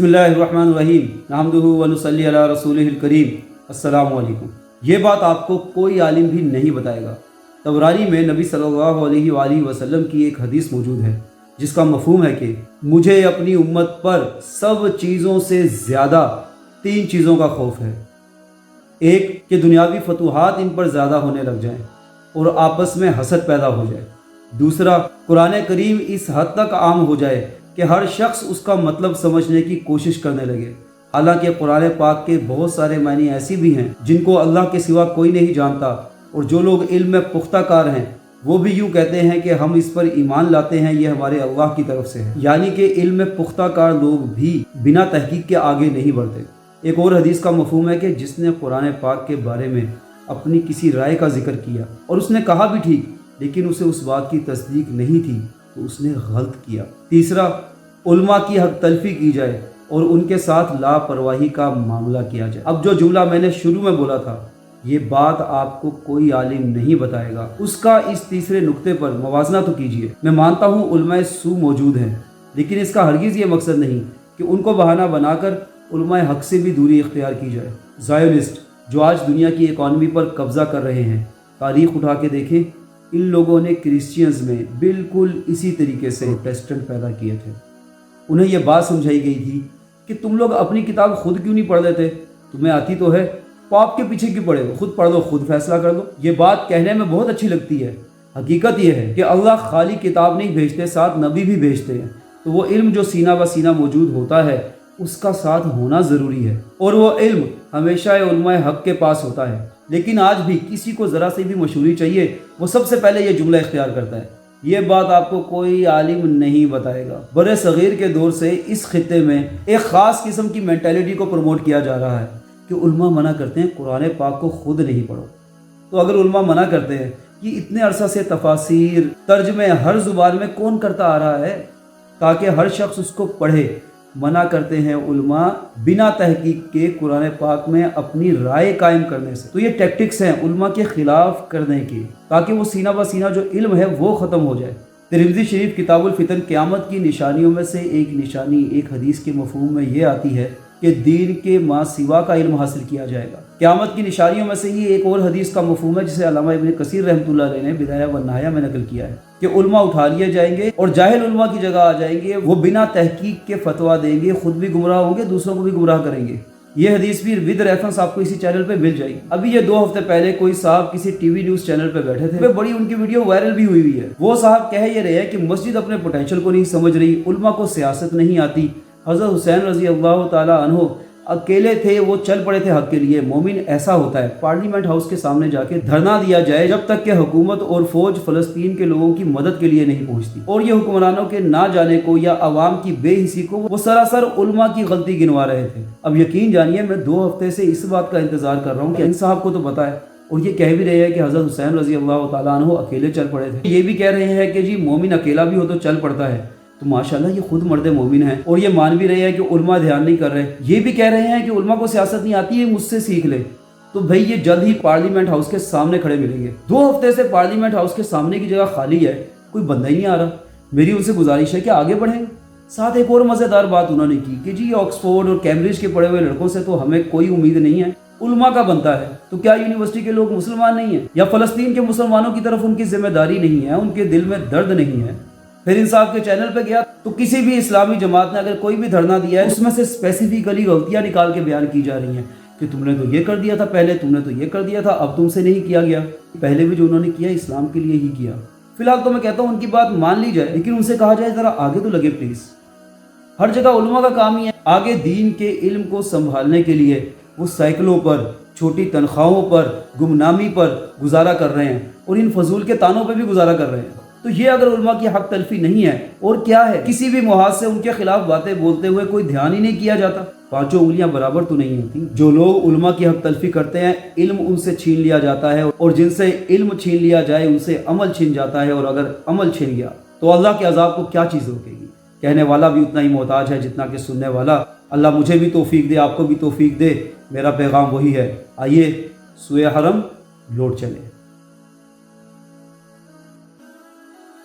बिस्मिल्लाहिर्रहमानिर्रहीम नहमदुहु व नुसल्ली अला रसूलिहिल करीम। अस्सलामु अलैकुम। ये बात आपको कोई आलिम भी नहीं बताएगा। तबरानी में नबी सल्लल्लाहु अलैहि वसल्लम की एक हदीस मौजूद है जिसका मफहूम है कि मुझे अपनी उम्मत पर सब चीज़ों से ज़्यादा 3 चीज़ों का खौफ है। एक कि दुनियावी फतूहात इन पर ज़्यादा होने लग जाएं और आपस में हसद पैदा हो जाए। दूसरा, कुरान करीम इस हद तक आम हो जाए कि हर शख्स उसका मतलब समझने की कोशिश करने लगे। हालांकि कुरान पाक के बहुत सारे मानी ऐसी भी हैं जिनको अल्लाह के सिवा कोई नहीं जानता, और जो लोग इल्म में पुख्ता कार हैं वो भी यूँ कहते हैं कि हम इस पर ईमान लाते हैं, ये हमारे अल्लाह की तरफ से है। यानी कि इल्म में पुख्ता कार लोग भी बिना तहकीक के आगे नहीं बढ़ते। एक और हदीस का मफहूम है कि जिसने कुरान पाक के बारे में अपनी किसी राय का जिक्र किया और उसने कहा भी ठीक, लेकिन उसे उस बात की तस्दीक नहीं थी तो उसने गलत किया। तीसरा, उल्मा की हक तलफी की जाए और उनके साथ लापरवाही का मामला किया जाए। अब जो जुमला मैंने शुरू में बोला था, ये बात आपको कोई आलिम नहीं बताएगा, उसका इस तीसरे नुक्ते पर मवाजना तो कीजिए। मैं मानता हूँ उलमाए सू मौजूद हैं, लेकिन इसका हरगिज़ ये मकसद नहीं कि उनको बहाना बनाकर उलमाए हक से भी दूरी इख्तियार की जाए। ज़ायोनिस्ट जो आज दुनिया की इकॉनमी पर कब्ज़ा कर रहे हैं, तारीख़ उठा के देखें, इन लोगों ने क्रिश्चियंस में बिल्कुल इसी तरीके से प्रोटेस्टेंट पैदा किए थे। उन्हें यह बात समझाई गई थी कि तुम लोग अपनी किताब खुद क्यों नहीं पढ़ लेते, तुम्हें आती तो है, पाप के पीछे क्यों पड़े हो, खुद पढ़ लो, खुद फैसला कर लो। ये बात कहने में बहुत अच्छी लगती है, हकीकत यह है कि अल्लाह खाली किताब नहीं भेजते, साथ नबी भी भेजते हैं। तो वो इल्म जो सीना ब सीना मौजूद होता है उसका साथ होना ज़रूरी है, और वो इल्म हमेशा उलमाए हक के पास होता है। लेकिन आज भी किसी को ज़रा सी भी मशहूरी चाहिए, वो सबसे पहले ये जुमला इख्तियार करता है। ये बात आपको कोई आलिम नहीं बताएगा। बड़े सग़ीर के दौर से इस खित्ते में एक ख़ास किस्म की मेंटालिटी को प्रमोट किया जा रहा है कि उल्मा मना करते हैं कुरान पाक को खुद नहीं पढ़ो। तो अगर उल्मा मना करते हैं कि इतने अरसा से तफासीर तर्जमे हर ज़ुबान में कौन करता आ रहा है ताकि हर शख्स उसको पढ़े, मना करते हैं उल्मा बिना तहकीक के कुरान पाक में अपनी राय कायम करने से, तो ये टैक्टिक्स हैं उल्मा के खिलाफ करने की, ताकि वो सीना ब सीना जो इल्म है वो ख़त्म हो जाए। तिरमिज़ी शरीफ किताबुल फितन क़यामत की निशानियों में से एक निशानी एक हदीस के मफहूम में ये आती है कि दीन के माँ सिवा का इल्म हासिल किया जाएगा। क़यामत की निशानियों में से ही एक और हदीस का मफहूम है जिसे अल्लामा इब्न कसीर रहमतुल्लाह अलैह ने बिदाया व नहाया में नकल किया है कि उल्मा उठा लिए जाएंगे और जाहिल उल्मा की जगह आ जाएंगे। वो बिना तहकीक के फतवा देंगे, खुद भी गुमराह होंगे, दूसरों को भी गुमराह करेंगे। ये हदीस भी विद रेफरेंस आपको इसी चैनल पे मिल जाएगी। अभी ये 2 हफ्ते पहले कोई साहब किसी टीवी न्यूज़ चैनल पे बैठे थे, बड़ी उनकी वीडियो वायरल भी हुई है। वो साहब कह ये रहे हैं कि मस्जिद अपने पोटेंशियल को नहीं समझ रही, उल्मा को सियासत नहीं आती। हज़रत हुसैन रज़ी अल्लाह ताला अन्हो अकेले थे, वो चल पड़े थे हक के लिए। मोमिन ऐसा होता है, पार्लियामेंट हाउस के सामने जाके धरना दिया जाए जब तक कि हुकूमत और फौज फ़लस्तीन के लोगों की मदद के लिए नहीं पहुंचती, और ये हुक्मरानों के ना जाने को या अवाम की बेहिसी को वो सरासर उल्मा की गलती गिनवा रहे थे। अब यकीन जानिए, मैं 2 हफ्ते से इस बात का इंतजार कर रहा हूँ कि इन साहब को तो पता है, और ये कह भी रहे हैं कि हज़रत हुसैन रज़ी अल्लाह ताला अन्हु अकेले चल पड़े थे। ये भी कह रहे हैं कि जी मोमिन अकेला भी हो तो चल पड़ता है। तो माशाल्लाह ये खुद मर्द मोमिन है, और ये मान भी रहे हैं कि उल्मा ध्यान नहीं कर रहे। ये भी कह रहे हैं कि उल्मा को सियासत नहीं आती है, मुझसे सीख ले। तो भाई ये जल्द ही पार्लियामेंट हाउस के सामने खड़े मिलेंगे। 2 हफ्ते से पार्लियामेंट हाउस के सामने की जगह खाली है, कोई बंदा ही नहीं आ रहा। मेरी उनसे गुजारिश है कि आगे बढ़ें। साथ एक और मज़ेदार बात उन्होंने की कि जी ऑक्सफोर्ड और कैम्ब्रिज के पढ़े हुए लड़कों से तो हमें कोई उम्मीद नहीं है, उल्मा का बनता है। तो क्या यूनिवर्सिटी के लोग मुसलमान नहीं हैं, या फ़लस्तीन के मुसलमानों की तरफ उनकी जिम्मेदारी नहीं है, उनके दिल में दर्द नहीं है? फिर इंसाफ के चैनल पे गया तो किसी भी इस्लामी जमात ने अगर कोई भी धरना दिया है, उसमें से स्पेसिफिकली गलतियां निकाल के बयान की जा रही हैं कि तुमने तो ये कर दिया था पहले, तुमने तो ये कर दिया था, अब तुमसे नहीं किया गया। पहले भी जो उन्होंने किया इस्लाम के लिए ही किया। फिलहाल तो मैं कहता हूँ उनकी बात मान ली जाए, लेकिन उनसे कहा जाए ज़रा आगे तो लगे प्लीज़। हर जगह उलमा का काम ही है आगे दीन के इल्म को संभालने के लिए वो साइकिलों पर, छोटी तनख्वाहों पर, गुमनामी पर गुजारा कर रहे हैं, और इन फजूल के तानों पर भी गुजारा कर रहे हैं। तो ये अगर उल्मा की हक तलफी नहीं है और क्या है? किसी भी मुहाज से उनके खिलाफ बातें बोलते हुए कोई ध्यान ही नहीं किया जाता। 5 उंगलियां बराबर तो नहीं होती। जो लोग उल्मा की हक तलफी करते हैं, इल्म उनसे छीन लिया जाता है, और जिनसे इल्म छीन लिया जाए उनसे अमल छीन जाता है, और अगर अमल छीन गया तो अल्लाह के अजाब को क्या चीज़ रोकेगी? कहने वाला भी उतना ही मोहताज है जितना कि सुनने वाला। अल्लाह मुझे भी तौफीक दे, आपको भी तौफीक दे। मेरा पैगाम वही है, आइए सूए हरम लौट चले।